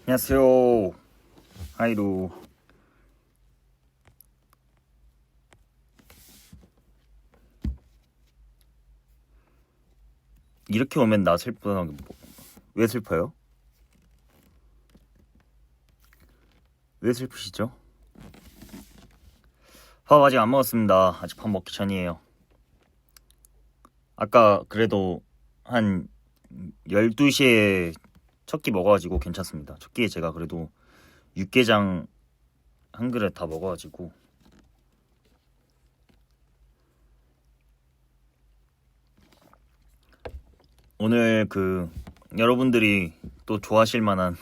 안녕하세요. 하이루. 이렇게 오면 나 슬프다는 게 왜 슬퍼요? 왜 슬프시죠? 밥 아직 안 먹었습니다. 아직 밥 먹기 전이에요. 아까 그래도 한 12시에 첫 끼 먹어가지고 괜찮습니다. 첫 끼에 제가 그래도 육개장 한 그릇 다 먹어가지고 오늘 여러분들이 또 좋아하실 만한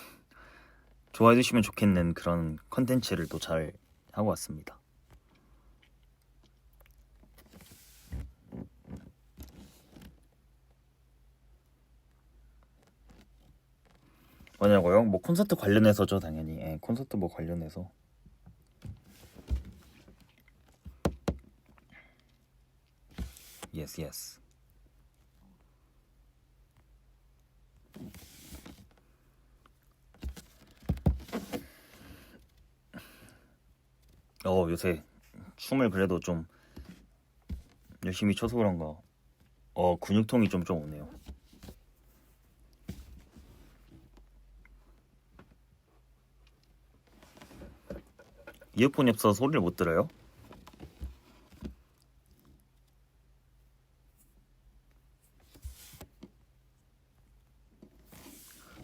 좋아해 주시면 좋겠는 그런 컨텐츠를 또 잘 하고 왔습니다. 뭐냐고요? 뭐 콘서트 관련해서죠, 당연히. 콘서트 뭐 관련해서. Yes, yes. 요새 춤을 그래도 좀 열심히 춰서 그런가 근육통이 좀 오네요. 이어폰이 없어서 소리를 못 들어요?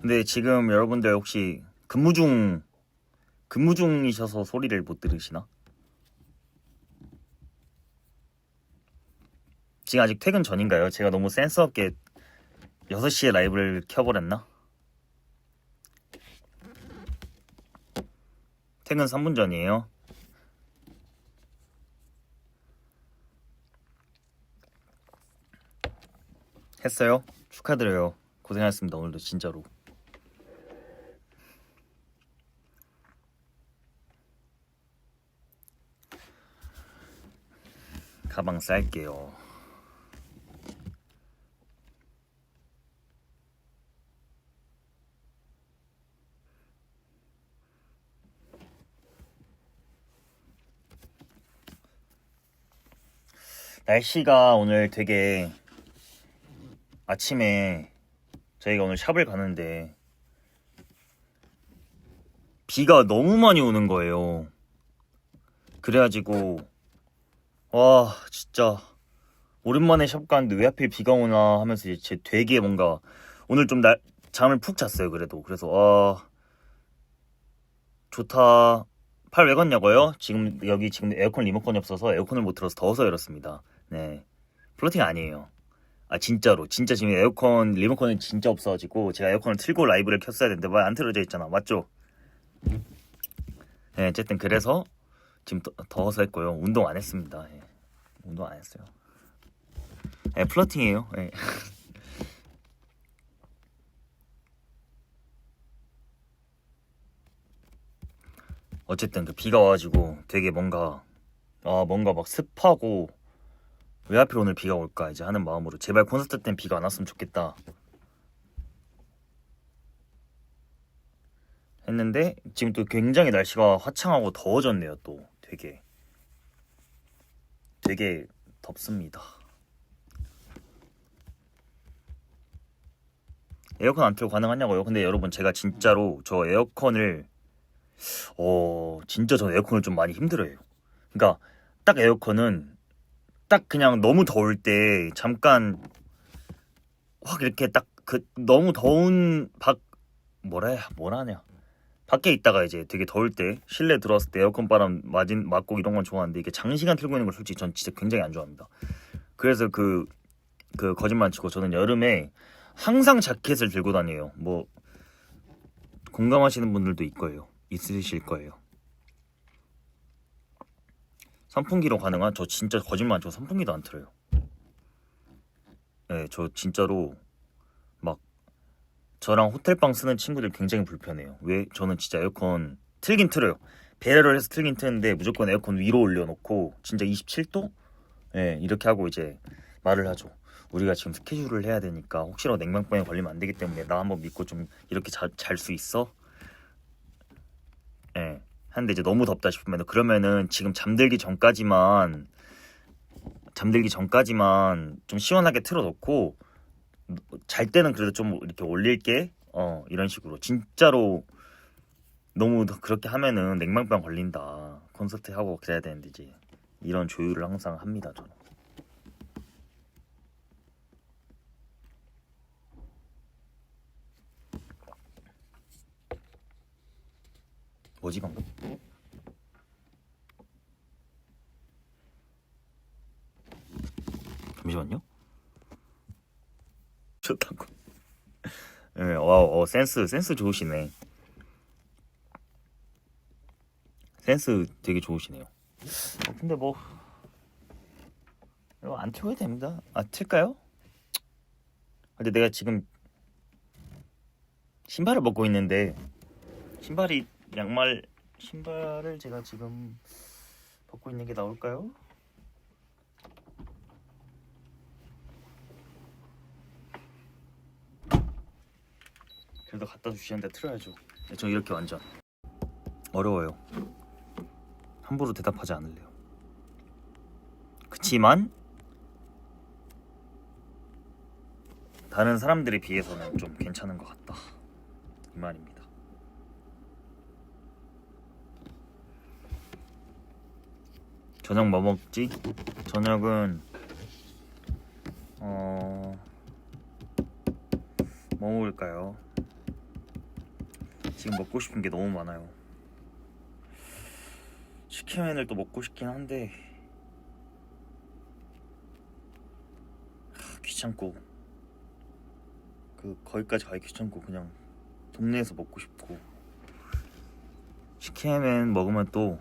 근데 지금 여러분들 혹시 근무 중이셔서 소리를 못 들으시나? 지금 아직 퇴근 전인가요? 제가 너무 센스 없게 6시에 라이브를 켜버렸나? 퇴근 3분 전이에요. 했어요? 축하드려요. 고생하셨습니다. 오늘도 진짜로. 가방 쌀게요. 날씨가 오늘 되게 아침에 저희가 오늘 샵을 가는데 비가 너무 많이 오는 거예요. 그래가지고 와 진짜 오랜만에 샵 가는데 왜 하필 비가 오나 하면서 이제 되게 뭔가 오늘 좀 잠을 푹 잤어요. 그래서 좋다. 팔 왜 걷냐고요? 여기 지금 에어컨 리모컨이 없어서 에어컨을 못 틀어서 더워서 이렇습니다. 네, 플러팅 아니에요. 진짜로 진짜 지금 에어컨 리모컨이 진짜 없어가지고 제가 에어컨을 틀고 라이브를 켰어야 되는데 왜 안 틀어져 있잖아. 맞죠? 네, 어쨌든 그래서 지금 더워서 했고요. 운동 안 했습니다. 운동 안 했어요. 플러팅이에요. 어쨌든 비가 와가지고 되게 뭔가 막 습하고 왜 하필 오늘 비가 올까 이제 하는 마음으로 제발 콘서트 땐 비가 안 왔으면 좋겠다 했는데 지금 또 굉장히 날씨가 화창하고 더워졌네요. 또 되게 덥습니다. 에어컨 안 틀고 가능하냐고요? 근데 여러분 제가 진짜로 저 에어컨을 진짜 저 에어컨을 좀 많이 힘들어해요. 그러니까 딱 에어컨은 딱 그냥 너무 더울 때 잠깐 확 이렇게 딱 너무 더운 뭐라 하냐 밖에 있다가 이제 되게 더울 때 실내 들어왔을 때 에어컨 바람 맞고 이런 건 좋아하는데 이게 장시간 틀고 있는 걸 솔직히 전 진짜 굉장히 안 좋아합니다. 그래서 거짓말 치고 저는 여름에 항상 자켓을 들고 다녀요. 뭐 공감하시는 분들도 있으실 거예요. 선풍기로 가능한? 저 진짜 거짓말 안 치고 선풍기도 안 틀어요. 네, 저 진짜로 막 저랑 호텔방 쓰는 친구들 굉장히 불편해요. 왜? 저는 진짜 에어컨 틀긴 틀어요. 배려를 해서 틀긴 트는데 무조건 에어컨 위로 올려놓고 진짜 27도? 네, 이렇게 하고 이제 말을 하죠. 우리가 지금 스케줄을 해야 되니까 혹시라도 냉방병에 걸리면 안 되기 때문에 나 한번 믿고 좀 이렇게 잘 수 있어? 예. 하는데 이제 너무 덥다 싶으면 그러면은 지금 잠들기 전까지만 좀 시원하게 틀어놓고 잘 때는 그래도 좀 이렇게 올릴게. 이런 식으로 진짜로 너무 그렇게 하면은 냉방병 걸린다. 콘서트 하고 그래야 되는데 이제 이런 조율을 항상 합니다, 저는. 뭐지 방금? 잠시만요. 좋다고. 네, 센스 좋으시네. 센스 되게 좋으시네요. 근데 뭐 이거 안 틀어도 됩니다. 아, 틀까요? 근데 내가 지금 신발을 벗고 있는데 신발을 제가 지금 벗고 있는 게 나올까요? 그래도 갖다 주시는데 틀어야죠. 저 이렇게 완전 어려워요. 함부로 대답하지 않을래요. 그치만 다른 사람들에 비해서는 좀 괜찮은 것 같다, 이 말입니다. 저녁 뭐 먹지? 저녁은 뭐 먹을까요? 지금 먹고 싶은 게 너무 많아요. 치킨을 또 먹고 싶긴 한데 귀찮고 거기까지 가기 귀찮고 그냥 동네에서 먹고 싶고. 치킨은 먹으면 또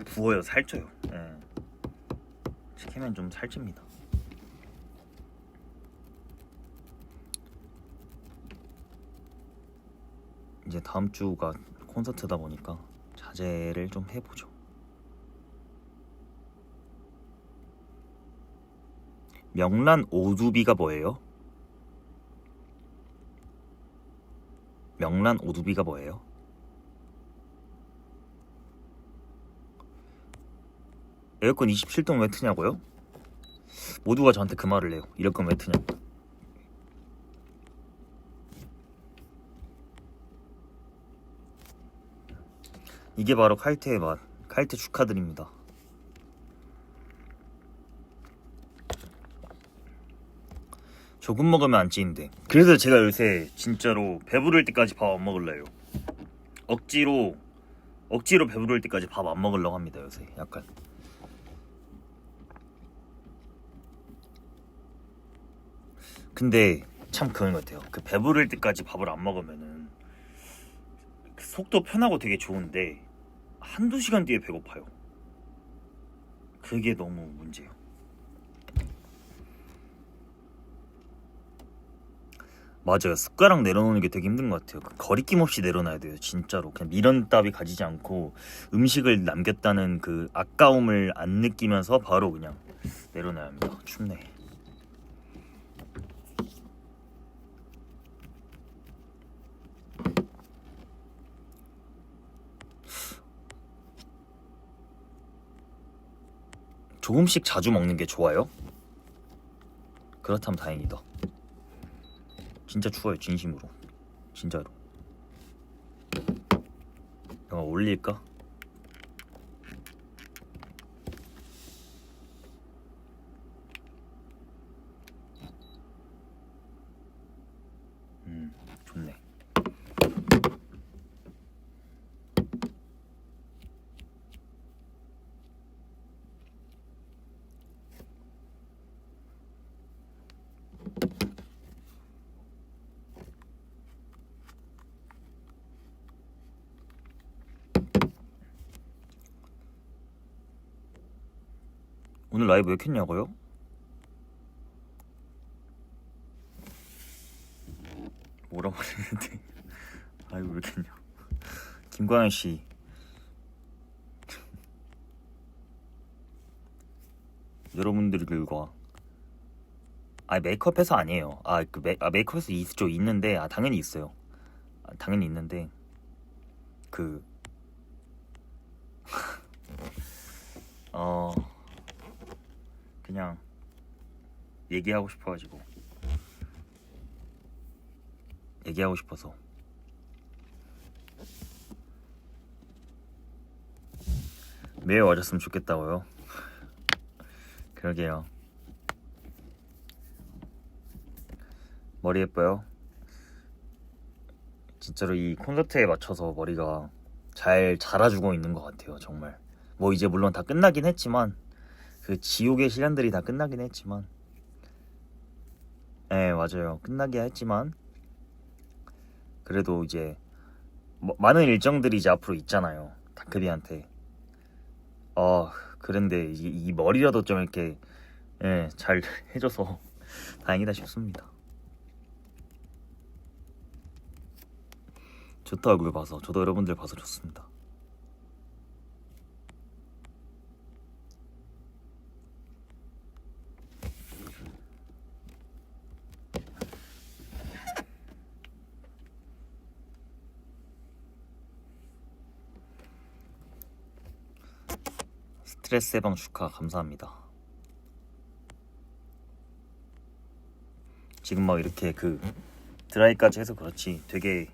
부어요, 살쪄요. 예. 치킨은 좀 살찝니다. 이제 다음 주가 콘서트다 보니까 자제를 좀 해보죠. 명란 오두비가 뭐예요? 명란 오두비가 뭐예요? 에어컨 27동 왜 트냐고요? 모두가 저한테 그 말을 해요. 이럴 거면 왜 트냐고. 이게 바로 칼퇴의 맛. 칼퇴 축하드립니다. 조금 먹으면 안 찌는데. 그래서 제가 요새 진짜로 배부를 때까지 밥 안 먹을래요. 억지로 배부를 때까지 밥 안 먹으려고 합니다, 요새. 약간. 근데 참 그런 것 같아요. 그 배부를 때까지 밥을 안 먹으면은 속도 편하고 되게 좋은데 한두 시간 뒤에 배고파요. 그게 너무 문제예요. 맞아요. 숟가락 내려놓는 게 되게 힘든 것 같아요. 거리낌 없이 내려놔야 돼요, 진짜로. 그냥 미련 따위 가지지 않고 음식을 남겼다는 그 아까움을 안 느끼면서 바로 그냥 내려놔야 합니다. 춥네. 조금씩 자주 먹는 게 좋아요? 그렇다면 다행이다. 진짜 추워요, 진심으로. 진짜로. 영화 올릴까? 좋네. 오늘 라이브 왜 켰냐고요? 뭐라고 했는데 라이브 왜 켰냐. 김광현씨 여러분들과 메이크업해서 아니에요. 메이크업해서 있죠. 있는데 당연히 있어요. 당연히 있는데 그 그냥 얘기하고 싶어가지고 얘기하고 싶어서. 매일 와줬으면 좋겠다고요? 그러게요. 머리 예뻐요? 진짜로 이 콘서트에 맞춰서 머리가 잘 자라주고 있는 것 같아요. 정말 뭐 이제 물론 다 끝나긴 했지만 그 지옥의 시간들이 다 끝나긴 했지만 네 맞아요. 끝나긴 했지만 그래도 이제 많은 일정들이 이제 앞으로 있잖아요. 다크비한테. 그런데 이 머리라도 좀 이렇게 잘 해줘서 다행이다 싶습니다. 좋다 얼굴 봐서. 저도 여러분들 봐서 좋습니다. 스트레스 해방 축하 감사합니다. 지금 막 이렇게 그 드라이까지 해서 그렇지 되게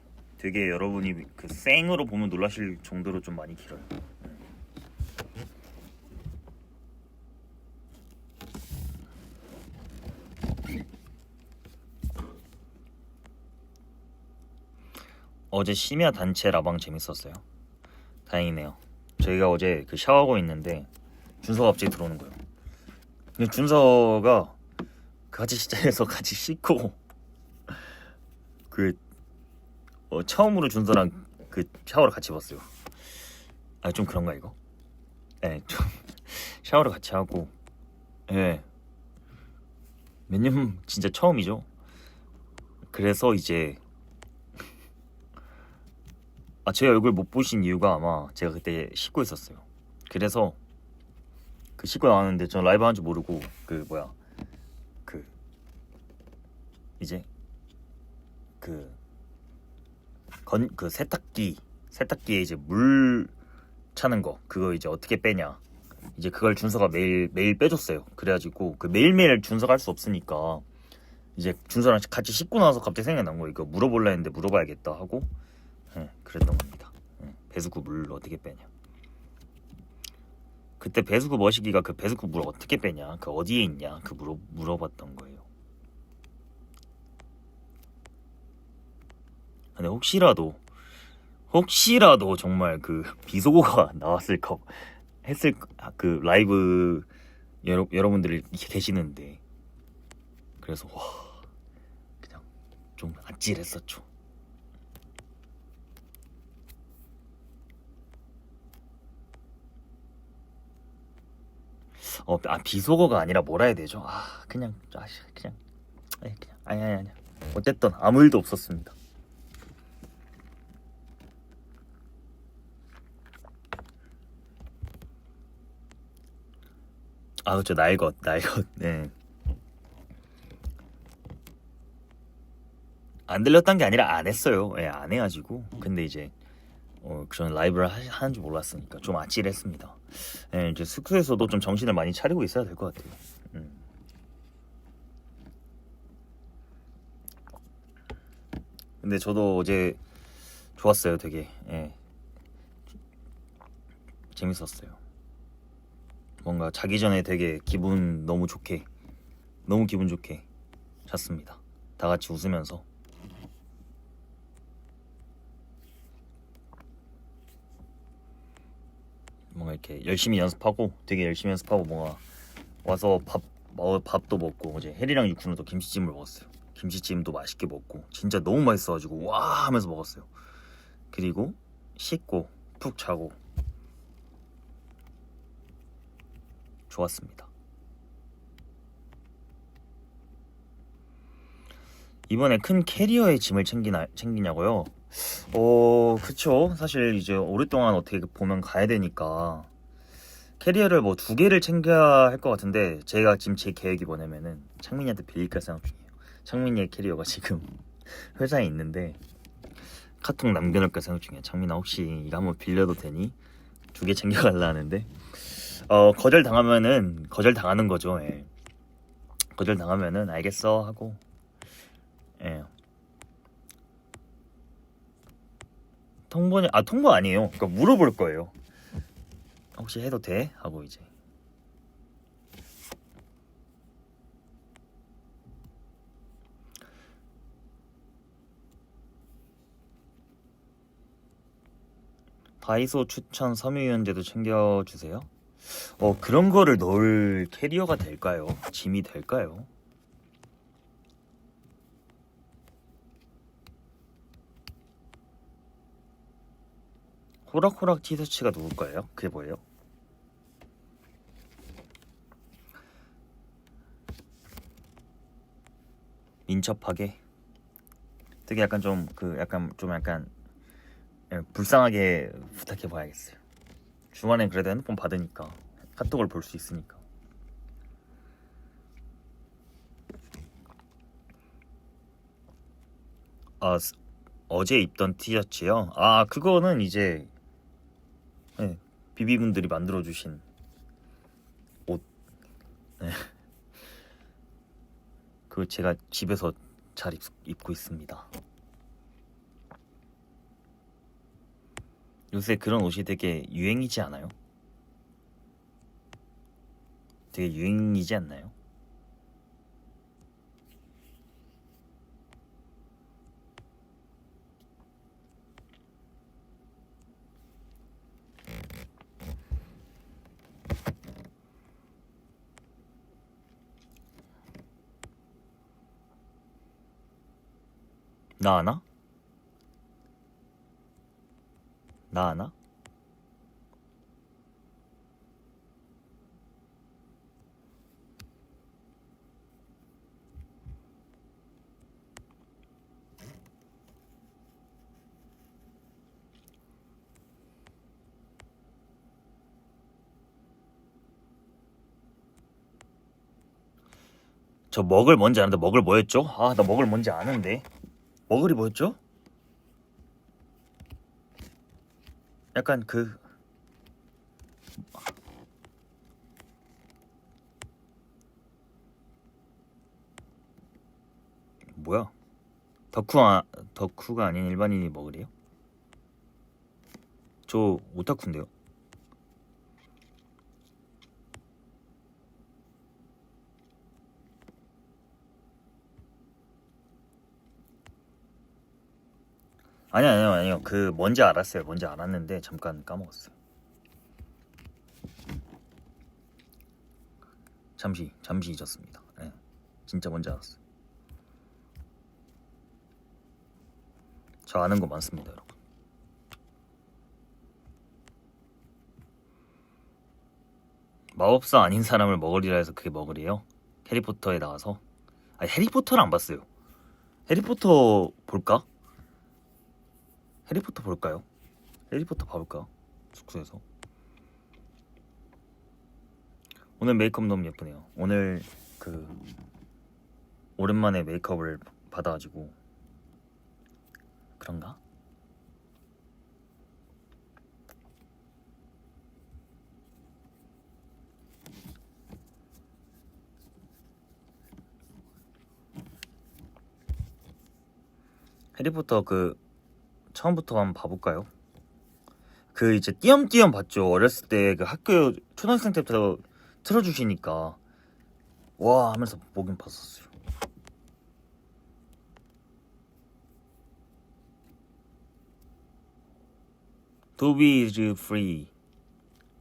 여러분이 그 생으로 보면 놀라실 정도로 좀 많이 길어요. 어제 심야 단체 라방 재밌었어요. 다행이네요. 저희가 어제 그 샤워하고 있는데 준서가 갑자기 들어오는 거예요. 근데 준서가 같이 시작해서 같이 씻고 그 처음으로 준서랑 그 샤워를 같이 봤어요. 좀 그런가 이거? 좀 샤워를 같이 하고 몇 년 진짜 처음이죠. 그래서 이제 제 얼굴 못 보신 이유가 아마 제가 그때 씻고 있었어요. 그래서 그 씻고 나왔는데 전 라이브 하는 줄 모르고 그 이제 그 세탁기에 이제 물 차는 거 그거 이제 어떻게 빼냐 이제 그걸 준서가 매일 빼줬어요. 그래가지고 그 매일매일 준서가 할 수 없으니까 이제 준서랑 같이 씻고 나서 갑자기 생각난 거예요. 이거 물어볼라 했는데 물어봐야겠다 하고 그랬던 겁니다. 배수구 물 어떻게 빼냐. 그때 배수구 머시기가 그 배수구 물 어떻게 빼냐 그 어디에 있냐 그 물어봤던 거예요. 근데 혹시라도 정말 그 비속어가 나왔을까 했을 그 라이브 여러분들이 계시는데 그래서 와 그냥 좀 아찔했었죠. 비속어가 아니라 뭐라 해야 되죠? 그냥 아니 어쨌든 아무 일도 없었습니다. 그렇죠. 날것 네. 안 들렸단 게 아니라 안 했어요. 안 해가지고 근데 이제 그런 라이브를 하는 줄 몰랐으니까 좀 아찔했습니다. 이제 숙소에서도 좀 정신을 많이 차리고 있어야 될 것 같아요. 근데 저도 어제 좋았어요. 되게 재밌었어요. 뭔가 자기 전에 되게 너무 기분 좋게 잤습니다. 다 같이 웃으면서. 뭔가 이렇게 되게 열심히 연습하고 뭔가 와서 밥도 먹고 어제 혜리랑 유쿠는 또 김치찜을 먹었어요. 김치찜도 맛있게 먹고 진짜 너무 맛있어가지고 와 하면서 먹었어요. 그리고 씻고 푹 자고 좋았습니다. 이번에 큰 캐리어의 짐을 챙기냐고요? 그쵸. 사실 이제 오랫동안 어떻게 보면 가야 되니까 캐리어를 뭐 2개를 챙겨야 할 것 같은데 제가 지금 제 계획이 뭐냐면은 창민이한테 빌릴까 생각 중이에요. 창민이의 캐리어가 지금 회사에 있는데 카톡 남겨놓을까 생각 중이에요. 창민아 혹시 이거 한번 빌려도 되니? 2개 챙겨갈라 하는데 거절 당하면은 거절 당하는 거죠. 예. 거절 당하면은 알겠어 하고. 예. 통보 아니에요. 그러니까 물어볼 거예요. 혹시 해도 돼? 하고 이제. 다이소 추천 섬유유연제도 챙겨주세요. 그런 거를 넣을 캐리어가 될까요? 짐이 될까요? 호락호락 티셔츠가 누굴까요? 그게 뭐예요? 민첩하게? 되게 약간 좀 약간 불쌍하게 부탁해 봐야겠어요. 주말엔 그래도 핸드폰 받으니까 카톡을 볼 수 있으니까. 아, 어제 입던 티셔츠요? 아, 그거는 이제 네, 비비분들이 만들어주신 옷. 네. 그거 제가 집에서 잘 입고 있습니다. 요새 그런 옷이 되게 유행이지 않아요? 되게 유행이지 않나요? 나 아나? 나 아나? 저 먹을 뭔지 아는데 먹을 뭐였죠? 아, 나 먹을 뭔지 아는데. 먹을이 뭐였죠? 약간 뭐야? 덕후가 아닌 일반인이 먹으래요? 저 오타쿠인데요. 아니요. 그 뭔지 알았어요. 뭔지 알았는데 잠깐 까먹었어요. 잠시 잊었습니다. 네, 진짜 뭔지 알았어요. 저 아는 거 많습니다, 여러분. 마법사 아닌 사람을 먹으리라 해서 그게 먹으리에요? 해리포터에 나와서? 아니, 해리포터를 안 봤어요. 해리포터 볼까? 해리포터 볼까요? 해리포터 봐볼까? 숙소에서. 오늘 메이크업 너무 예쁘네요. 오늘 그 오랜만에 메이크업을 받아가지고 그런가? 해리포터 그 처음부터 한번 봐볼까요? 그 이제 띄엄띄엄 봤죠. 어렸을 때 그 학교 초등학생 때부터 틀어주시니까 와 하면서 보긴 봤었어요. 도비 is free.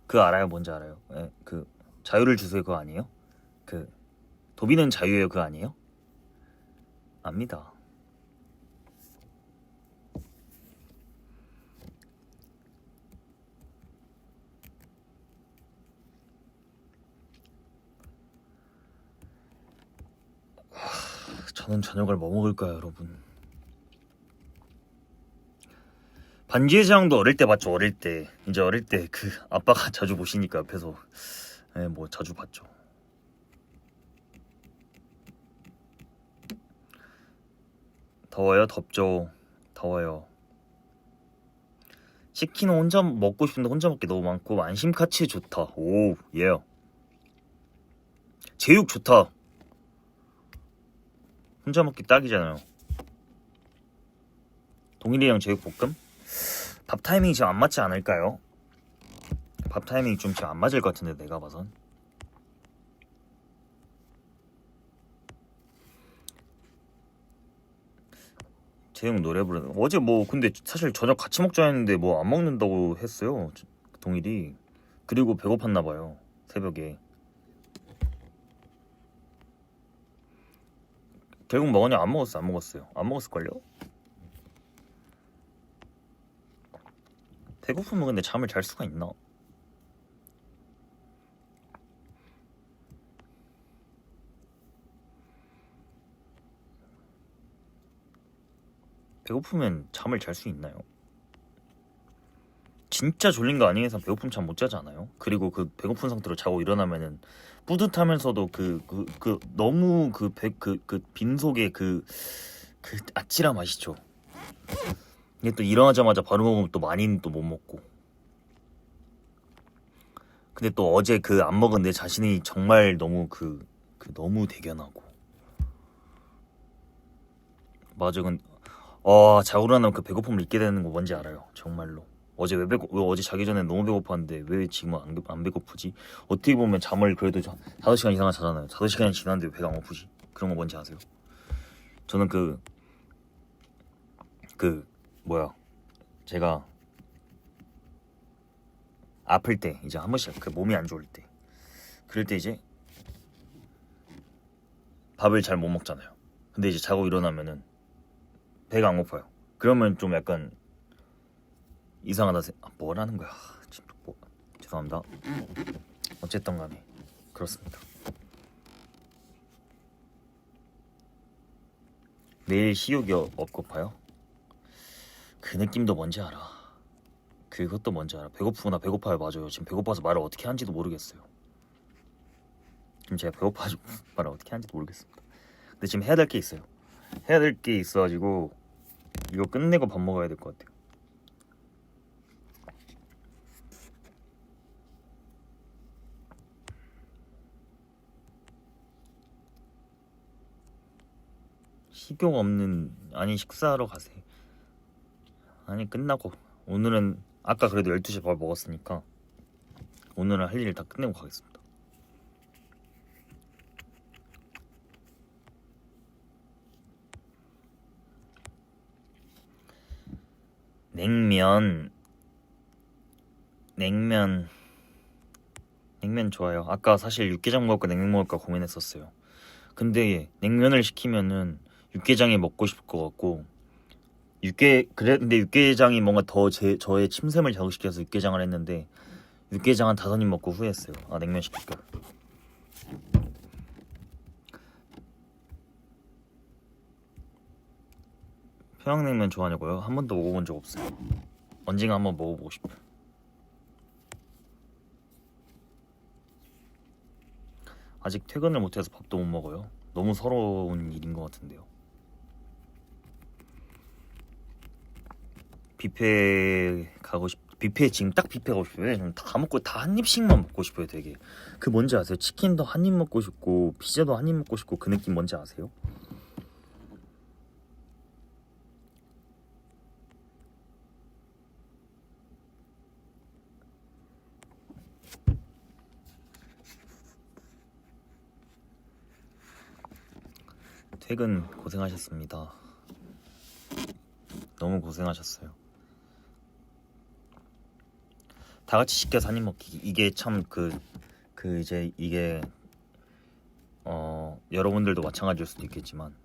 그 알아요? 뭔지 알아요? 예, 그 자유를 주세요 그거 아니에요? 그 도비는 자유예요 그거 아니에요? 압니다. 저는 저녁을 뭐 먹을까요, 여러분? 반지의 제왕도 어릴 때 봤죠. 어릴 때 이제 어릴 때 그 아빠가 자주 보시니까 옆에서 뭐 자주 봤죠. 더워요? 덥죠. 더워요. 치킨은 혼자 먹고 싶은데 혼자 먹기 너무 많고 안심카츠 좋다. 오, 예. 제육 좋다. 혼자 먹기 딱이잖아요. 동일이랑 제육볶음? 밥 타이밍이 지금 안 맞지 않을까요? 밥 타이밍이 좀 지금 안 맞을 것 같은데 내가 봐선. 재영 노래 부르는 어제 뭐 근데 사실 저녁 같이 먹자 했는데 뭐 안 먹는다고 했어요 동일이. 그리고 배고팠나 봐요 새벽에. 결국 먹었냐? 안 먹었어. 안 먹었어요. 안 먹었을걸요? 배고프면 근데 잠을 잘 수가 있나? 배고프면 잠을 잘 수 있나요? 진짜 졸린 거 아닌 이상 배고프면 잠 못 자지 않아요? 그리고 그 배고픈 상태로 자고 일어나면은 뿌듯하면서도 너무 그 빈속에 그 아찔함 아시죠? 이게 또 일어나자마자 바로 먹으면 또 많이는 또 못 먹고. 근데 또 어제 그 안 먹은 내 자신이 정말 너무 너무 대견하고. 맞아. 자고 일어나면 그 배고픔을 잊게 되는 거 뭔지 알아요. 정말로. 왜 어제 자기 전에 너무 배고팠는데 왜 지금은 안 배고프지? 어떻게 보면 잠을 그래도 5시간 이상은 자잖아요. 5시간이 지났는데 왜 배가 안 고프지? 그런 거 뭔지 아세요? 저는 제가 아플 때, 이제 한 번씩 몸이 안 좋을 때, 그럴 때 이제 밥을 잘 못 먹잖아요. 근데 이제 자고 일어나면은 배가 안 고파요. 그러면 좀 약간 이상하다. 뭐라는 거야? 지금 죄송합니다. 어쨌든 간에 그렇습니다. 내일 식욕이 없고파요? 그 느낌도 뭔지 알아. 그것도 뭔지 알아. 배고프구나. 배고파요. 맞아요. 지금 배고파서 말을 어떻게 하는지도 모르겠어요. 지금 제가 배고파서 말을 어떻게 하는지도 모르겠습니다. 근데 지금 해야 될 게 있어요. 해야 될 게 있어가지고 이거 끝내고 밥 먹어야 될 것 같아요. 식욕 없는 아니 식사하러 가세요. 아니 끝나고 오늘은 아까 그래도 12시에 밥 먹었으니까 오늘은 할 일을 다 끝내고 가겠습니다. 냉면 좋아요. 아까 사실 육개장 먹을까 냉면 먹을까 고민했었어요. 근데 냉면을 시키면은 육개장이 먹고 싶을 것 같고 근데 육개장이 뭔가 저의 침샘을 자극시켜서 육개장을 했는데 육개장 한 5입 먹고 후회했어요. 냉면 시킬까. 평양냉면 좋아하냐고요? 한 번도 먹어본 적 없어요. 언젠가 한번 먹어보고 싶어요. 아직 퇴근을 못해서 밥도 못 먹어요. 너무 서러운 일인 것 같은데요. 뷔페 지금 딱 뷔페 가고 싶어요. 좀 다 먹고 다 한 입씩만 먹고 싶어요. 되게 그 뭔지 아세요? 치킨도 한 입 먹고 싶고 피자도 한 입 먹고 싶고 그 느낌 뭔지 아세요? 퇴근 고생하셨습니다. 너무 고생하셨어요. 다 같이 시켜서 한 입 먹기 이게 참 이제 이게 여러분들도 마찬가지일 수도 있겠지만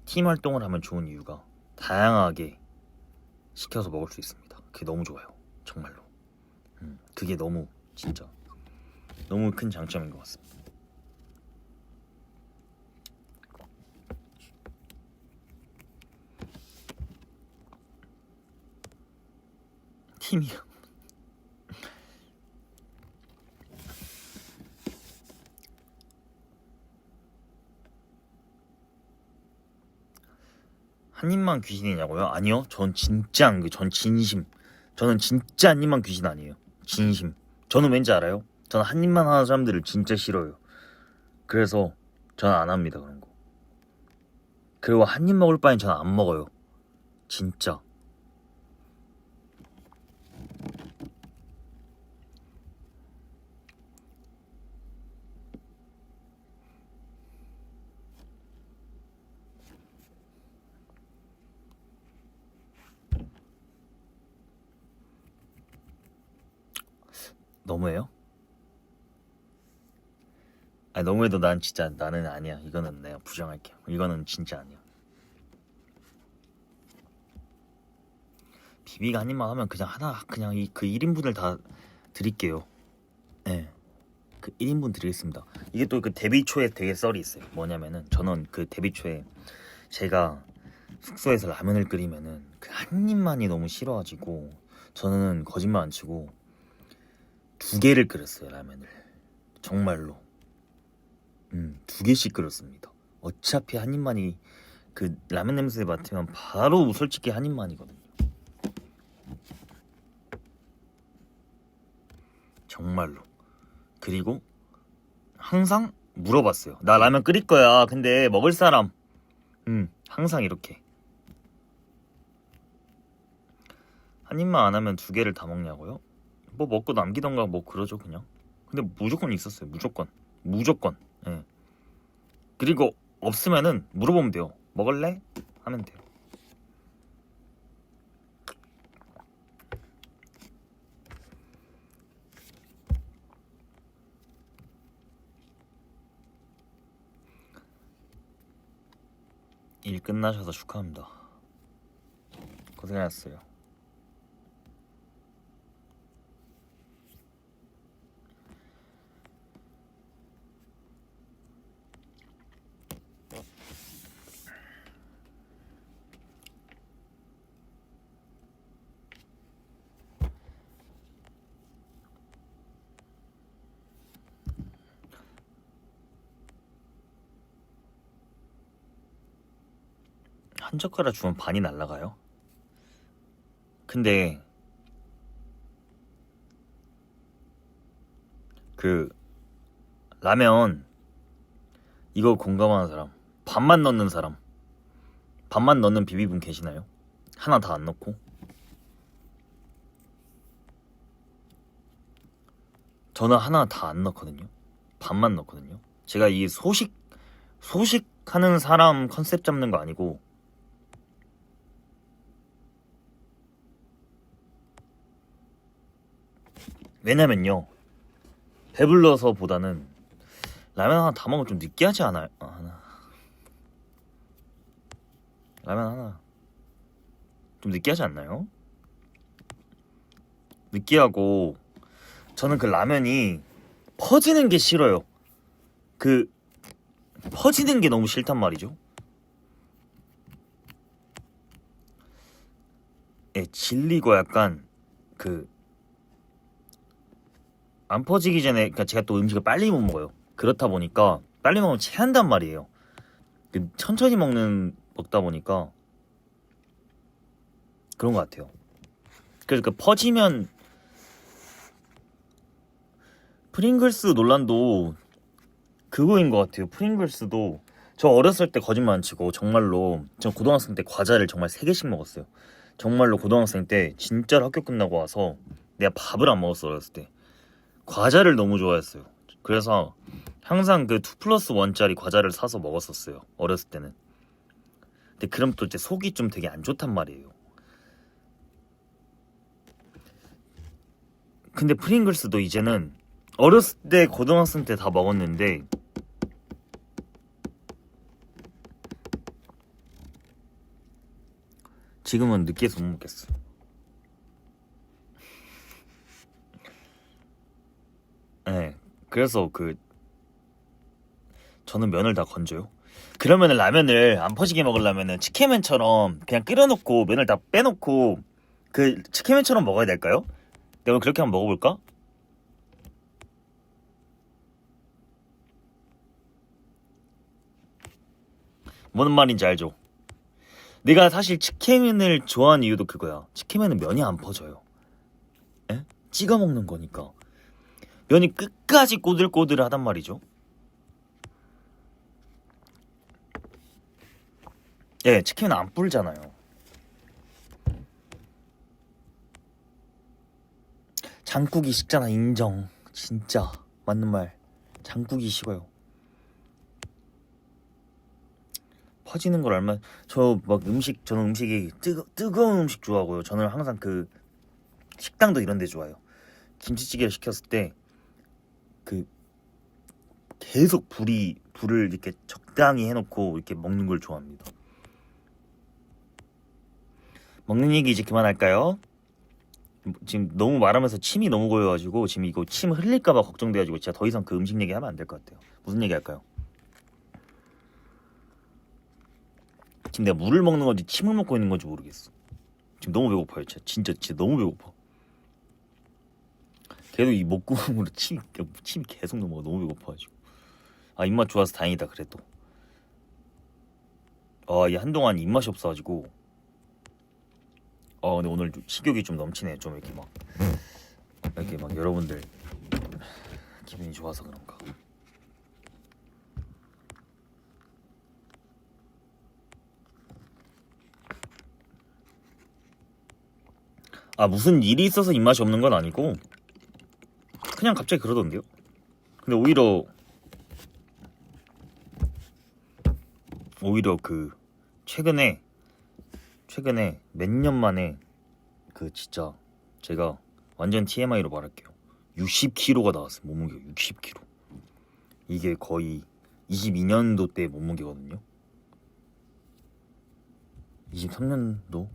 팀 활동을 하면 좋은 이유가 다양하게 시켜서 먹을 수 있습니다. 그게 너무 좋아요. 정말로. 그게 너무 진짜 너무 큰 장점인 것 같습니다. 팀이요. 한 입만 귀신이냐고요? 아니요. 전 진심. 저는 진짜 한 입만 귀신 아니에요. 진심. 저는 왠지 알아요? 저는 한 입만 하는 사람들을 진짜 싫어요. 그래서 저는 안 합니다, 그런 거. 그리고 한 입 먹을 바엔 저는 안 먹어요. 진짜. 너무해요? 아니, 너무해도 나는 아니야. 이거는 내가 부정할게요. 이거는 진짜 아니야. 비비가 한 입만 하면 그냥 그 1인분을 다 드릴게요. 네. 그 1인분 드리겠습니다. 이게 또 그 데뷔 초에 되게 썰이 있어요. 뭐냐면은 저는 그 데뷔 초에 제가 숙소에서 라면을 끓이면은 그 한 입만이 너무 싫어가지고 저는 거짓말 안 치고 2개를 끓였어요, 라면을. 정말로. 2개씩 끓였습니다. 어차피 한 입만이 그 라면 냄새 맡으면 바로 솔직히 한 입만이거든요. 정말로. 그리고 항상 물어봤어요. 나 라면 끓일 거야. 근데 먹을 사람. 항상 이렇게. 한 입만 안 하면 2개를 다 먹냐고요? 뭐 먹고 남기던가 뭐 그러죠, 그냥. 근데 무조건 있었어요. 무조건. 예. 그리고 없으면은 물어보면 돼요. 먹을래? 하면 돼요. 일 끝나셔서 축하합니다. 고생하셨어요. 한 젓가락 주면 반이 날라가요? 근데 그 라면 이거 공감하는 사람, 반만 넣는 사람, 반만 넣는 비비분 계시나요? 하나 다 안 넣고? 저는 하나 다 안 넣거든요. 반만 넣거든요. 제가 이 소식하는 사람 컨셉 잡는 거 아니고, 왜냐면요, 배불러서 보다는 라면 하나 다 먹으면 좀 느끼하지 않아요? 라면 하나 좀 느끼하지 않나요? 느끼하고 저는 그 라면이 퍼지는 게 싫어요. 그 퍼지는 게 너무 싫단 말이죠. 예, 질리고 약간 그 안 퍼지기 전에, 그러니까 제가 또 음식을 빨리 못 먹어요. 그렇다 보니까 빨리 먹으면 체한단 말이에요. 천천히 먹다 보니까 그런 것 같아요. 그래서 그 퍼지면 프링글스 논란도 그거인 것 같아요. 프링글스도 저 어렸을 때 거짓말 안 치고 정말로 전 고등학생 때 과자를 정말 3개씩 먹었어요. 정말로 고등학생 때 진짜로 학교 끝나고 와서 내가 밥을 안 먹었어. 어렸을 때 과자를 너무 좋아했어요. 그래서 항상 그 2+1짜리 과자를 사서 먹었었어요. 어렸을 때는. 근데 그럼 또 이제 속이 좀 되게 안 좋단 말이에요. 근데 프링글스도 이제는 어렸을 때 고등학생 때 다 먹었는데 지금은 느끼해서 못 먹겠어. 네, 그래서 저는 면을 다 건져요. 그러면은 라면을 안 퍼지게 먹으려면은 치케맨처럼 그냥 끓여놓고 면을 다 빼놓고 그 치케맨처럼 먹어야 될까요? 내가 오늘 그렇게 한번 먹어볼까? 뭔 말인지 알죠? 내가 사실 치케면을 좋아하는 이유도 그거야. 치케면은 면이 안 퍼져요. 에? 찍어 먹는 거니까. 면이 끝까지 꼬들꼬들하단 말이죠. 예, 치킨은 안 불잖아요. 장국이 식잖아. 인정. 진짜 맞는 말. 장국이 식어요. 퍼지는 걸 알면 저 막 저는 음식이 뜨거운 음식 좋아하고요. 저는 항상 그 식당도 이런 데 좋아요. 김치찌개를 시켰을 때 그 계속 불을 이렇게 적당히 해놓고 이렇게 먹는 걸 좋아합니다. 먹는 얘기 이제 그만할까요? 지금 너무 말하면서 침이 너무 고여가지고 지금 이거 침 흘릴까봐 걱정돼가지고 진짜 더 이상 그 음식 얘기하면 안 될 것 같아요. 무슨 얘기 할까요? 지금 내가 물을 먹는 건지 침을 먹고 있는 건지 모르겠어. 지금 너무 배고파요. 진짜 너무 배고파. 계속 이 목구멍으로 침이 계속 넘어가. 너무 배고파가지고. 아, 입맛 좋아서 다행이다 그래도. 이 한동안 입맛이 없어가지고. 근데 오늘 식욕이 좀 넘치네. 좀 이렇게 막 여러분들 기분이 좋아서 그런가. 무슨 일이 있어서 입맛이 없는 건 아니고 그냥 갑자기 그러던데요. 근데 오히려 그 최근에 몇 년 만에 그 진짜 제가 완전 TMI로 말할게요. 60kg가 나왔어요. 몸무게가 60kg. 이게 거의 22년도 때 몸무게거든요. 23년도?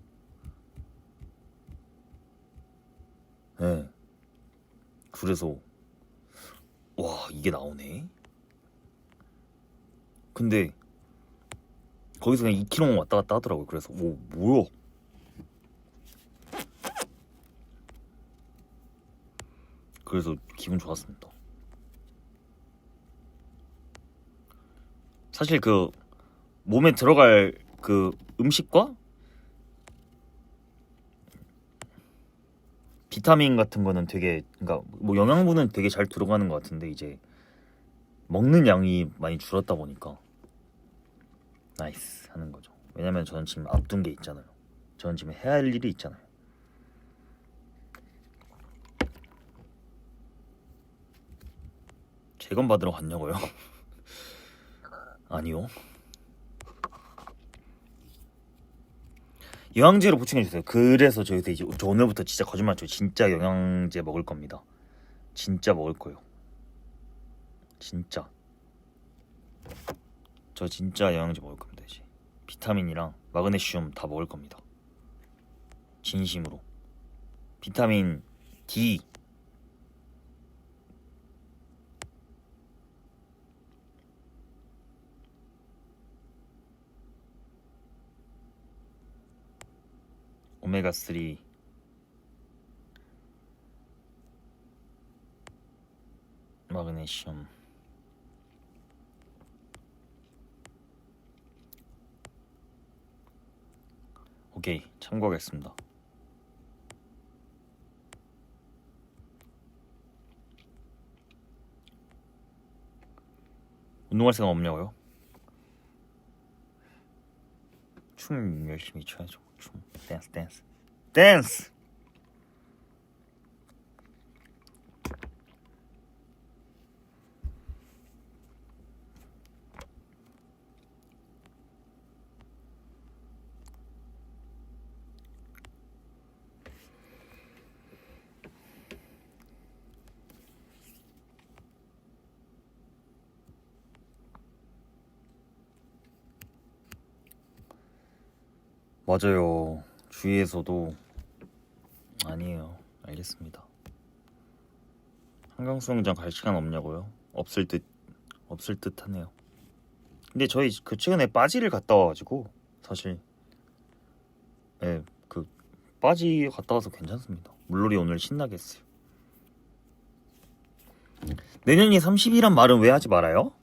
네. 그래서 와, 이게 나오네. 근데 거기서 그냥 2kg만 왔다 갔다 하더라고요. 그래서 뭐야? 그래서 기분 좋았습니다. 사실 그 몸에 들어갈 그 음식과 비타민 같은 거는 되게, 그러니까 뭐 영양분은 되게 잘 들어가는 것 같은데 이제 먹는 양이 많이 줄었다 보니까 나이스 하는 거죠. 왜냐면 저는 지금 앞둔 게 있잖아요. 저는 지금 해야 할 일이 있잖아요. 재검 받으러 갔냐고요? 아니요. 영양제로 보충해주세요. 그래서 저희도 이제 저 오늘부터 진짜 거짓말 쳐. 진짜 영양제 먹을 겁니다. 진짜 먹을 거예요. 진짜. 저 진짜 영양제 먹을 겁니다. 이제 비타민이랑 마그네슘 다 먹을 겁니다. 진심으로. 비타민 D, 오메가3, 마그네슘, 오케이, 참고하겠습니다. 운동할 생각 없냐고요? 춤 열심히 춰야죠. 춤, 댄스. 맞아요. 주위에서도 아니에요. 알겠습니다. 한강수영장 갈 시간 없냐고요? 없을 듯 하네요. 근데 저희 그 최근에 빠지를 갔다 와가지고 사실 그 빠지 갔다 와서 괜찮습니다. 물놀이 오늘 신나게 했어요. 내년이 30이란 말은 왜 하지 말아요?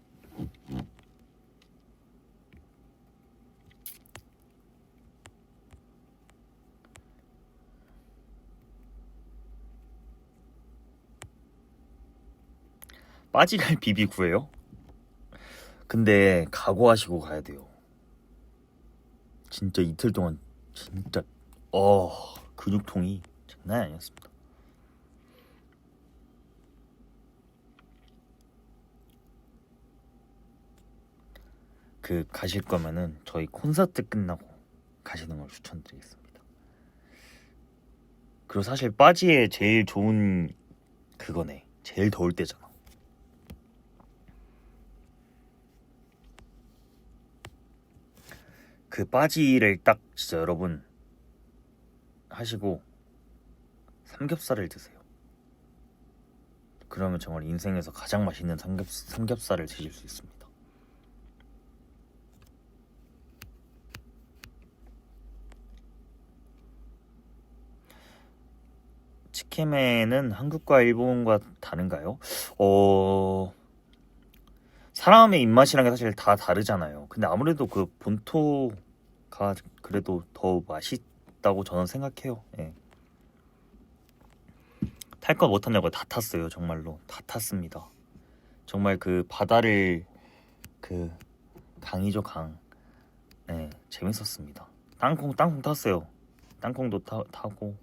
바지를 비비 구해요? 근데 각오하시고 가야 돼요. 진짜 이틀 동안 진짜 근육통이 장난 아니었습니다. 그 가실 거면은 저희 콘서트 끝나고 가시는 걸 추천드리겠습니다. 그리고 사실 바지에 제일 좋은 그거네. 제일 더울 때잖아. 그 바지를 딱 진짜 여러분 하시고 삼겹살을 드세요. 그러면 정말 인생에서 가장 맛있는 삼겹살을 드실 수 있습니다. 치케맨은 한국과 일본과 다른가요? 사람의 입맛이란 게 사실 다 다르잖아요. 근데 아무래도 그 본토가 그래도 더 맛있다고 저는 생각해요. 예. 탈 거 못 탔냐고 다 탔어요. 정말로 다 탔습니다. 정말 그 바다를 그 강이죠 강. 네, 재밌었습니다. 땅콩 탔어요. 땅콩도 타고.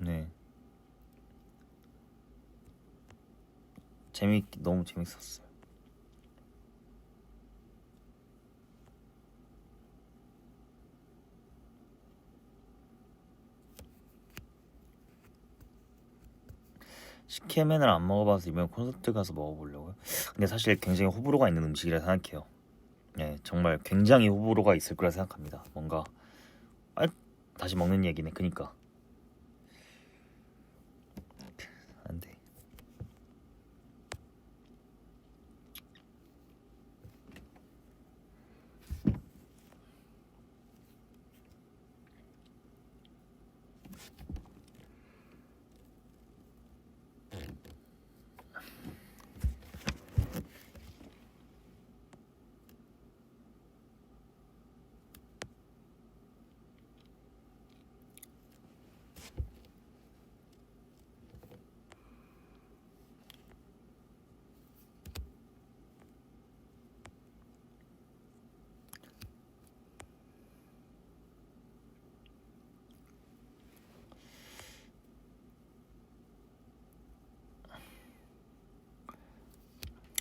네. 너무 재밌었어요. 시케맨을 안 먹어봐서 이번에 콘서트 가서 먹어보려고요. 근데 사실 굉장히 호불호가 있는 음식이라 생각해요. 네, 정말 굉장히 호불호가 있을 거라 생각합니다. 뭔가 다시 먹는 얘기네. 그니까 안 돼.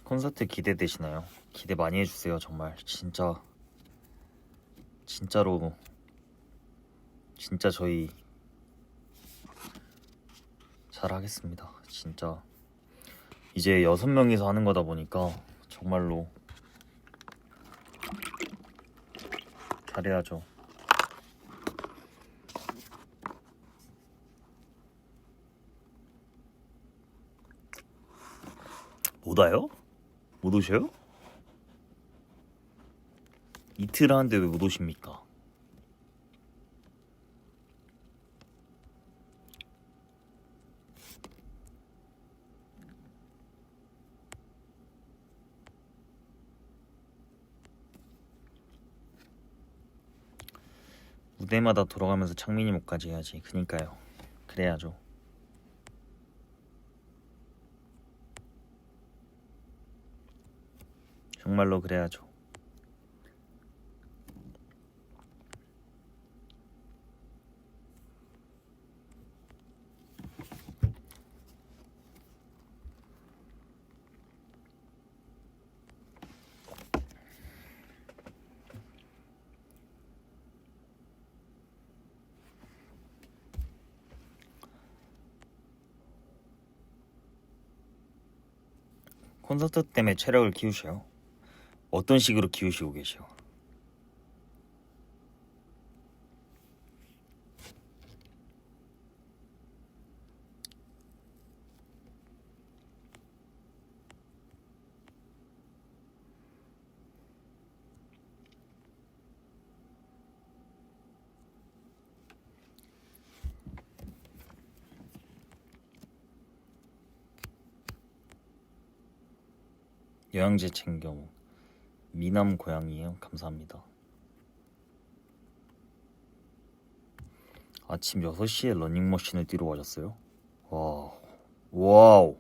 콘서트 기대되시나요? 기대 많이 해주세요. 정말 진짜로 진짜 저희 잘하겠습니다. 진짜 이제 6명이서 하는 거다 보니까 정말로 잘해야죠. 못 와요? 못 오셔요? 이틀 하는데 왜 못 오십니까? 무대마다 돌아가면서 창민이 목까지 해야지. 그니까요. 그래야죠. 정말로 그래야죠. 콘서트 때문에 체력을 키우셔요? 어떤 식으로 키우시고 계셔? 영양제 챙겨 미남 고양이에요. 감사합니다. 아침 6시에 러닝머신을 뛰러 가셨어요? 와, 와우.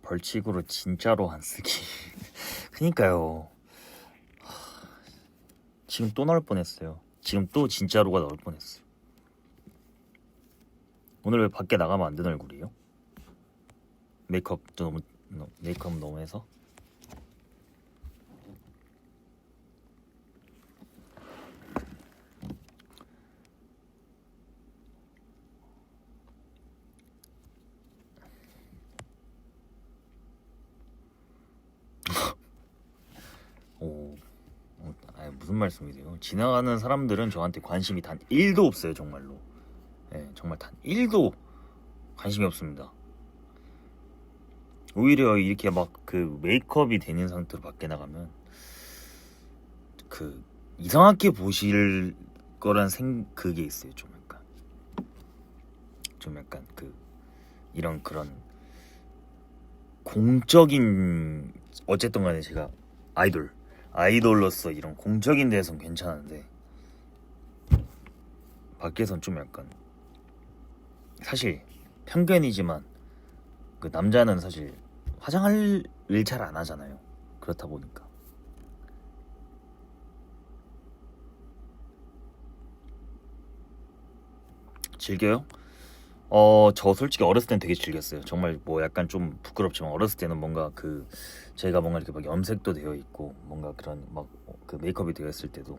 벌칙으로 진짜로 안 쓰기. 그니까요. 지금 또 나올 뻔했어요. 지금 또 진짜로가 나올 뻔했어요. 오늘 왜 밖에 나가면 안 되는 얼굴이에요? 메이크업 너무 해서? 오, 아니, 무슨 말씀이세요? 지나가는 사람들은 저한테 관심이 단 1도 없어요, 정말로. 네, 정말 단 1도 관심이 없습니다. 오히려 이렇게 막 그 메이크업이 되는 상태로 밖에 나가면 그 이상하게 보실 거란 그게 있어요. 좀 약간 그 이런 그런 공적인, 어쨌든 간에 제가 아이돌로서 이런 공적인 데선 괜찮은데 밖에선 좀 약간, 사실 편견이지만 그 남자는 사실 화장을 잘 안 하잖아요. 그렇다 보니까 즐겨요? 저 솔직히 어렸을 땐 되게 즐겼어요. 정말 뭐 약간 좀 부끄럽지만 어렸을 때는 뭔가 그 제가 뭔가 이렇게 막 염색도 되어 있고 뭔가 그런 막 그 메이크업이 되어 있을 때도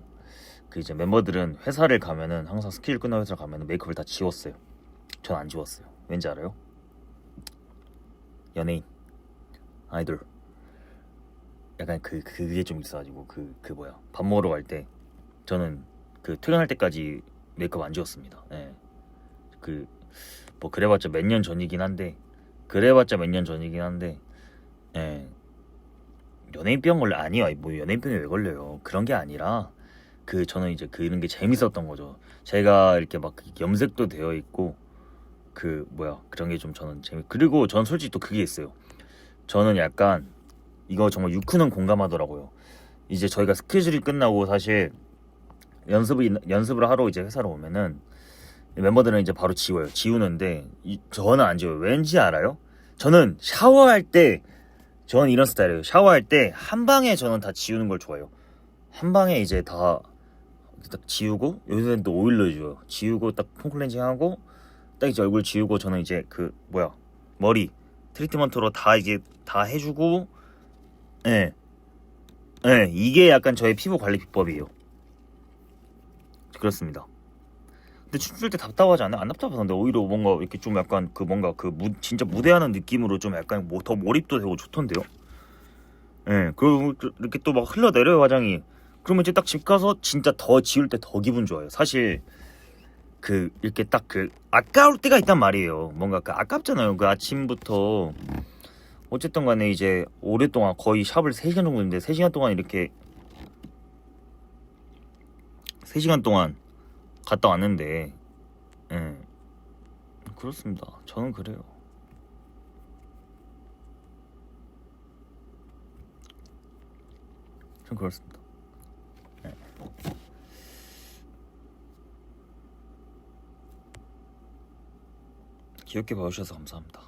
그 이제 멤버들은 회사를 가면은 항상 스케줄 끝나고 회사 가면은 메이크업을 다 지웠어요. 전 안 지웠어요. 왠지 알아요? 연예인, 아이돌, 약간 그게 좀 있어가지고 그 뭐야, 밥 먹으러 갈 때 저는 그 퇴근할 때까지 메이크업 안 지웠습니다. 예. 그 뭐 그래봤자 몇 년 전이긴 한데 예. 연예인병 걸려, 아니요, 뭐 연예인병이 왜 걸려요? 그런 게 아니라 그 저는 이제 그런 게 재밌었던 거죠. 제가 이렇게 막 염색도 되어 있고 그 뭐야 그런 게 좀 저는 그리고 전 솔직히 또 그게 있어요. 저는 약간 이거 정말 유쿠는 공감하더라고요. 이제 저희가 스케줄이 끝나고 사실 연습을 하러 이제 회사로 오면은 멤버들은 이제 바로 지워요. 지우는데 저는 안 지워요. 왠지 알아요? 저는 샤워할 때, 저는 이런 스타일이에요. 샤워할 때 한 방에 저는 다 지우는 걸 좋아해요. 한 방에 이제 다 딱 지우고, 요새는 또 오일로 지워요. 지우고 딱 폼클렌징 하고 딱 이제 얼굴 지우고, 저는 이제 그 뭐야, 머리 트리트먼트로 다 이제 다 해주고. 예, 예, 이게 약간 저의 피부 관리 비법이에요. 그렇습니다. 근데 춤출 때 답답하지 않아요? 안 답답하던데 오히려 뭔가 이렇게 좀 약간 그 뭔가 진짜 무대하는 느낌으로 좀 약간 뭐 더 몰입도 되고 좋던데요? 예, 그리고 이렇게 또 막 흘러내려요, 화장이. 그러면 이제 딱 집 가서 진짜 더 지울 때 더 기분 좋아요. 사실 그 이렇게 딱 그 아까울 때가 있단 말이에요. 뭔가 그 아깝잖아요. 그 아침부터 어쨌든 간에 이제 오랫동안 거의 샵을 3시간 정도 했는데 3시간 동안 이렇게 3시간 동안 갔다 왔는데. 예, 그렇습니다. 저는 그래요. 전 그렇습니다. 예. 귀엽게 봐주셔서 감사합니다.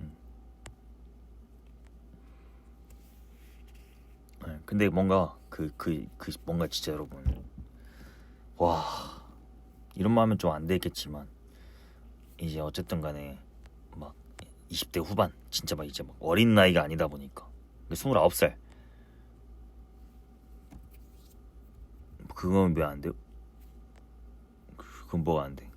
음. 예, 근데 뭔가 뭔가 진짜 여러분, 와, 이런 말 하면 좀 안 되겠지만 이제 어쨌든 간에 막 20대 후반, 진짜 막 이제 막 어린 나이가 아니다 보니까 29살, 그건 왜 안 돼요? 그건 뭐가 안 돼?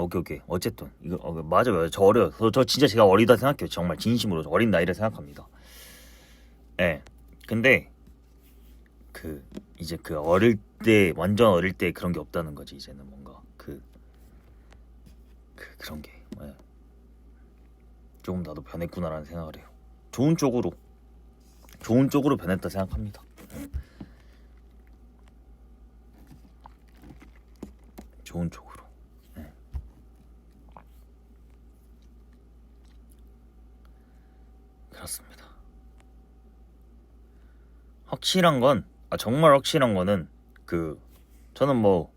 오케이, 오케이. 어쨌든 이거 맞아요. 저 어려요. 저 진짜 제가 어리다 생각해요. 정말 진심으로 어린 나이라 생각합니다. 예. 근데 그 이제 그 어릴 때, 완전 어릴 때 그런 게 없다는 거지. 이제는 뭔가 그런 게, 예. 조금 나도 변했구나라는 생각을 해요. 좋은 쪽으로, 좋은 쪽으로 변했다 생각합니다. 좋은 쪽으로. 예. 확실한 건, 정말 확실한 거는 저는 뭐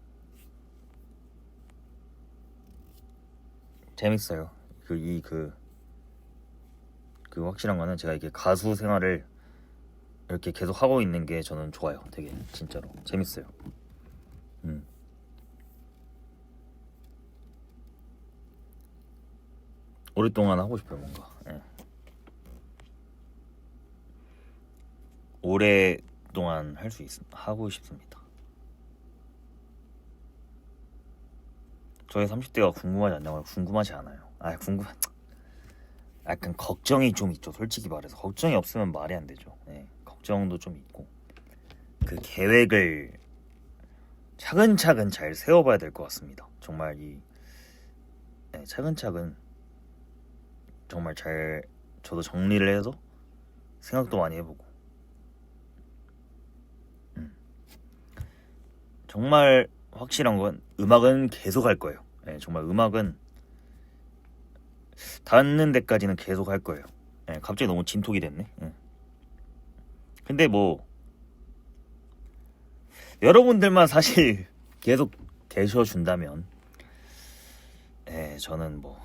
재밌어요. 확실한 거는 제가 이게 가수 생활을 이렇게 계속 하고 있는 게 저는 좋아요. 되게 진짜로 재밌어요. 음. 오랫동안 하고 싶어요, 뭔가. 예. 오랫동안 하고 싶습니다. 저희 30대가 궁금하지 않냐고요? 궁금하지 않아요. 약간 걱정이 좀 있죠. 솔직히 말해서 걱정이 없으면 말이 안 되죠. 예. 걱정도 좀 있고 그 계획을 차근차근 잘 세워봐야 될 것 같습니다. 정말 차근차근 정말 잘 저도 정리를 해서 생각도 많이 해보고 정말 확실한 건 음악은 계속 할 거예요. 예, 정말 음악은 닿는 데까지는 계속 할 거예요. 예, 갑자기 너무 진톡이 됐네. 예. 근데 뭐 여러분들만 사실 계속 계셔준다면 저는 뭐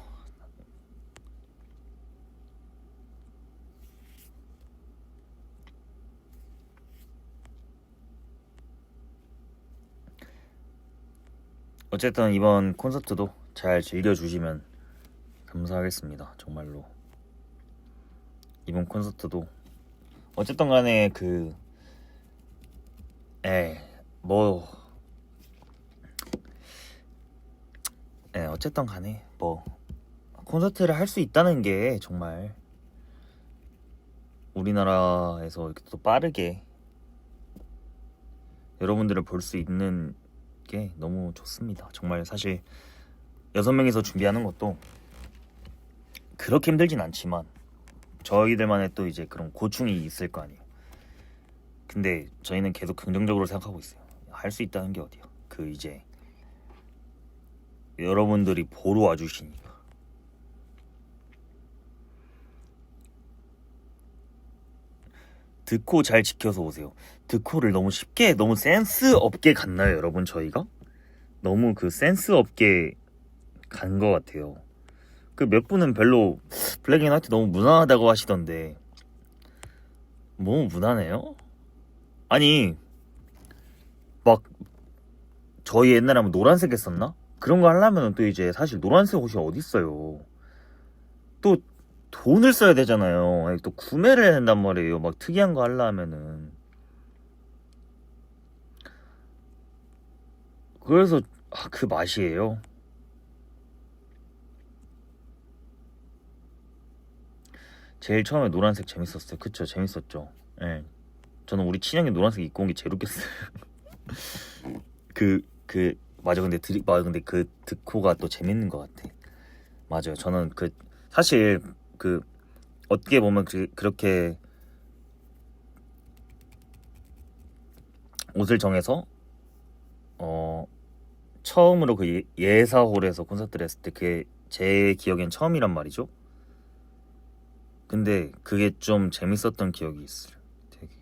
어쨌든 이번 콘서트도 잘 즐겨주시면 감사하겠습니다. 정말로 이번 콘서트도 어쨌든 간에 어쨌든 간에 뭐 콘서트를 할 수 있다는 게 정말 우리나라에서 이렇게 또 빠르게 여러분들을 볼 수 있는 게 너무 좋습니다. 정말 사실 6명이서 준비하는 것도 그렇게 힘들진 않지만 저희들만의 또 이제 그런 고충이 있을 거 아니에요. 근데 저희는 계속 긍정적으로 생각하고 있어요. 할 수 있다는 게 어디야. 이제 여러분들이 보러 와주시니까. 드코 잘 지켜서 오세요. 드코를 너무 쉽게 너무 센스 없게 갔나요, 여러분? 저희가 너무 센스 없게 간 것 같아요. 몇 분은 별로 블랙 앤 화이트 너무 무난하다고 하시던데 너무 무난해요? 아니 막 저희 옛날에 한번 노란색 했었나? 그런 거 하려면 또 이제 사실 노란색 옷이 어딨어요. 또 돈을 써야 되잖아요. 또 구매를 해야 된단 말이에요. 막 특이한 거 하려면은. 그래서 그 맛이에요. 제일 처음에 노란색 재밌었어요. 그쵸, 재밌었죠. 예. 저는 우리 친형이 노란색 입고 온 게 제일 웃겼어요. 맞아. 근데 드코가 또 재밌는 것 같아. 맞아요. 저는 사실 어떻게 보면 그렇게 옷을 정해서 처음으로 예사홀에서 콘서트를 했을 때 그게 제 기억엔 처음이란 말이죠. 근데 그게 좀 재밌었던 기억이 있어요. 되게.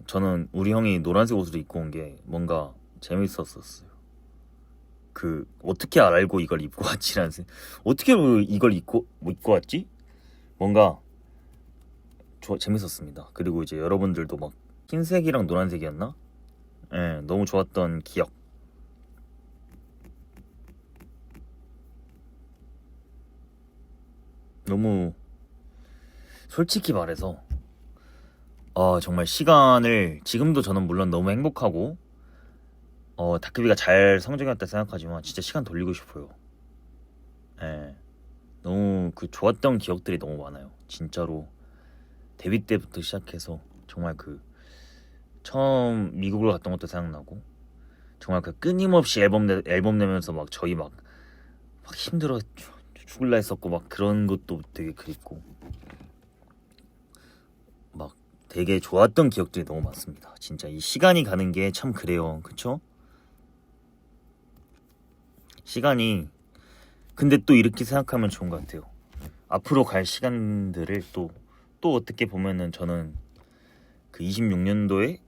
저는 우리 형이 노란색 옷을 입고 온 게 뭔가 재밌었어요. 어떻게 알고 이걸 입고 왔지라는 어떻게 이걸 입고 왔지? 뭔가 재밌었습니다. 그리고 이제 여러분들도 막 흰색이랑 노란색이었나? 너무 좋았던 기억. 너무 솔직히 말해서 정말 시간을 지금도 저는 물론 너무 행복하고 다크비가 잘 성장했다 생각하지만 진짜 시간 돌리고 싶어요. 너무 좋았던 기억들이 너무 많아요. 진짜로 데뷔 때부터 시작해서 정말 처음 미국을 갔던 것도 생각나고 정말 끊임없이 앨범 내면서 막 저희 막 힘들어 죽을라 했었고 막 그런 것도 되게 그립고 막 되게 좋았던 기억들이 너무 많습니다. 진짜 이 시간이 가는 게 참 그래요. 그쵸? 시간이 근데 또 이렇게 생각하면 좋은 것 같아요. 앞으로 갈 시간들을 또 어떻게 보면은 저는 그 26년도에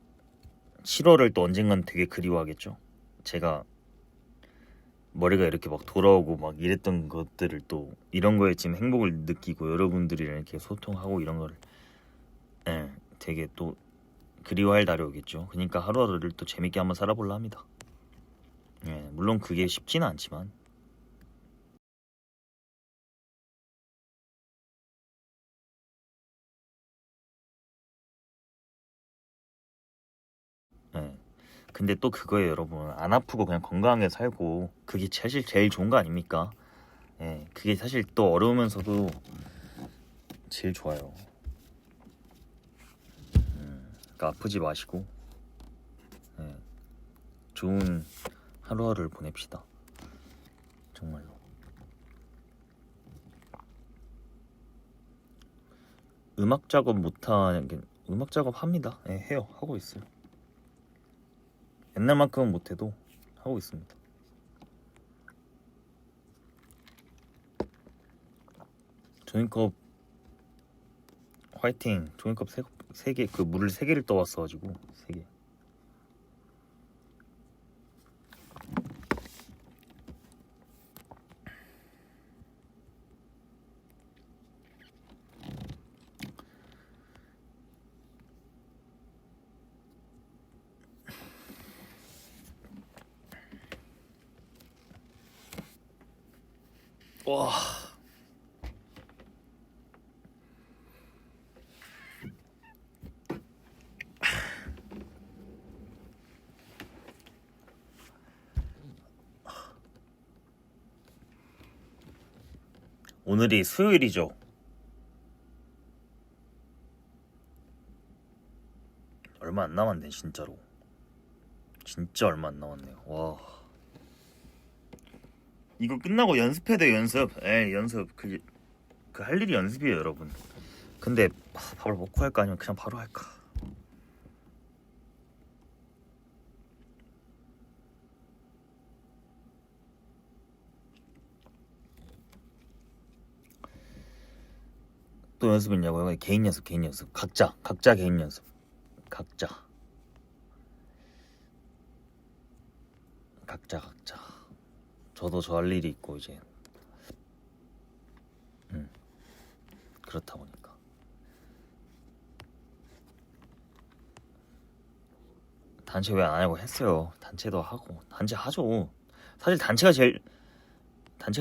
7월을 또 언젠간 되게 그리워하겠죠. 제가 머리가 이렇게 막 돌아오고 막 이랬던 것들을 또 이런 거에 지금 행복을 느끼고 여러분들이랑 이렇게 소통하고 이런 거를 되게 또 그리워할 날이 오겠죠. 그러니까 하루하루를 또 재밌게 한번 살아볼라 합니다. 물론 그게 쉽지는 않지만 근데 또 그거예요, 여러분. 안 아프고 그냥 건강하게 살고 그게 사실 제일 좋은 거 아닙니까? 그게 사실 또 어려우면서도 제일 좋아요. 그러니까 아프지 마시고 좋은 하루하루를 보냅시다. 정말로. 음악 작업 못하는 게 음악 작업 합니다. 해요. 하고 있어요. 옛날만큼은 못해도 하고 있습니다. 종이컵 화이팅. 종이컵 3개 그 물을 3개를 떠왔어가지고 3개. 와. 오늘이 수요일이죠. 얼마 안 남았네, 진짜로. 진짜 얼마 안 남았네요. 와. 이거 끝나고 연습해야 돼, 연습. 연습. 그 할 일이 연습이에요, 여러분. 근데 밥을 먹고 할까 아니면 그냥 바로 할까? 또 연습 있냐고요? 개인 연습. 각자 개인 연습. 각자. 저도 저 할 일이 있고 이제 그렇다 보니까 단체 왜 안 하고 했어요. 단체도 하고 단체 하죠. 사실 단체가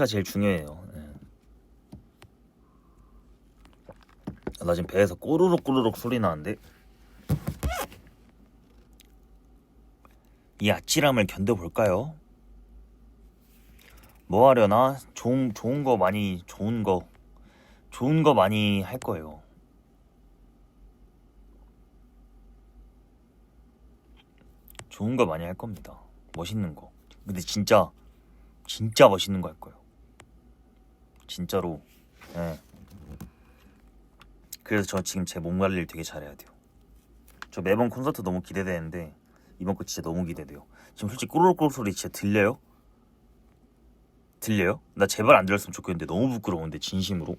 제일 중요해요. 나 지금 배에서 꼬르륵 소리 나는데 이 아찔함을 견뎌볼까요? 뭐 하려나? 좋은 거 많이 좋은 거 많이 할 거예요. 좋은 거 많이 할 겁니다. 멋있는 거. 근데 진짜 멋있는 거 할 거예요. 진짜로. 그래서 저 지금 제 몸 관리를 되게 잘해야 돼요. 저 매번 콘서트 너무 기대되는데 이번 거 진짜 너무 기대돼요. 지금 솔직히 꼬르륵 소리 진짜 들려요? 나 제발 안 들렸으면 좋겠는데 너무 부끄러운데 진심으로.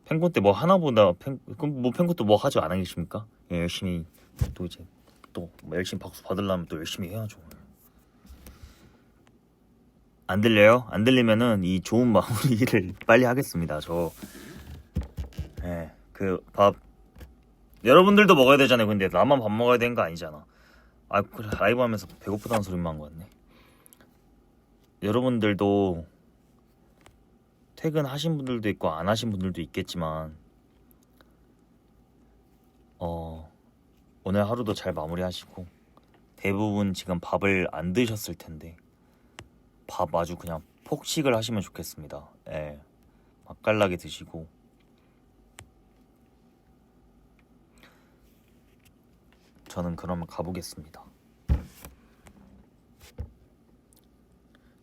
팬콘 때 뭐 하나보다 팬콘 때 뭐 하죠? 안 하겠습니까? 열심히 또 이제 또 열심히 박수 받으려면 또 열심히 해야죠. 안 들려요? 안 들리면은 이 좋은 마무리를 빨리 하겠습니다. 그 밥 여러분들도 먹어야 되잖아요. 근데 나만 밥 먹어야 되는 거 아니잖아. 그래, 라이브 하면서 배고프다는 소리만 한 거 같네. 여러분들도 퇴근하신 분들도 있고 안 하신 분들도 있겠지만 오늘 하루도 잘 마무리하시고 대부분 지금 밥을 안 드셨을 텐데 밥 아주 그냥 폭식을 하시면 좋겠습니다. 맛깔나게 드시고 저는 그러면 가보겠습니다.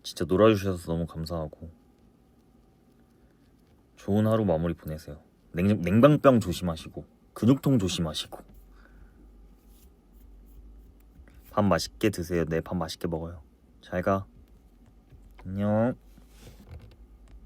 진짜 놀아주셔서 너무 감사하고 좋은 하루 마무리 보내세요. 냉방병 조심하시고 근육통 조심하시고 밥 맛있게 드세요. 네, 밥 맛있게 먹어요. 잘 가. 안녕.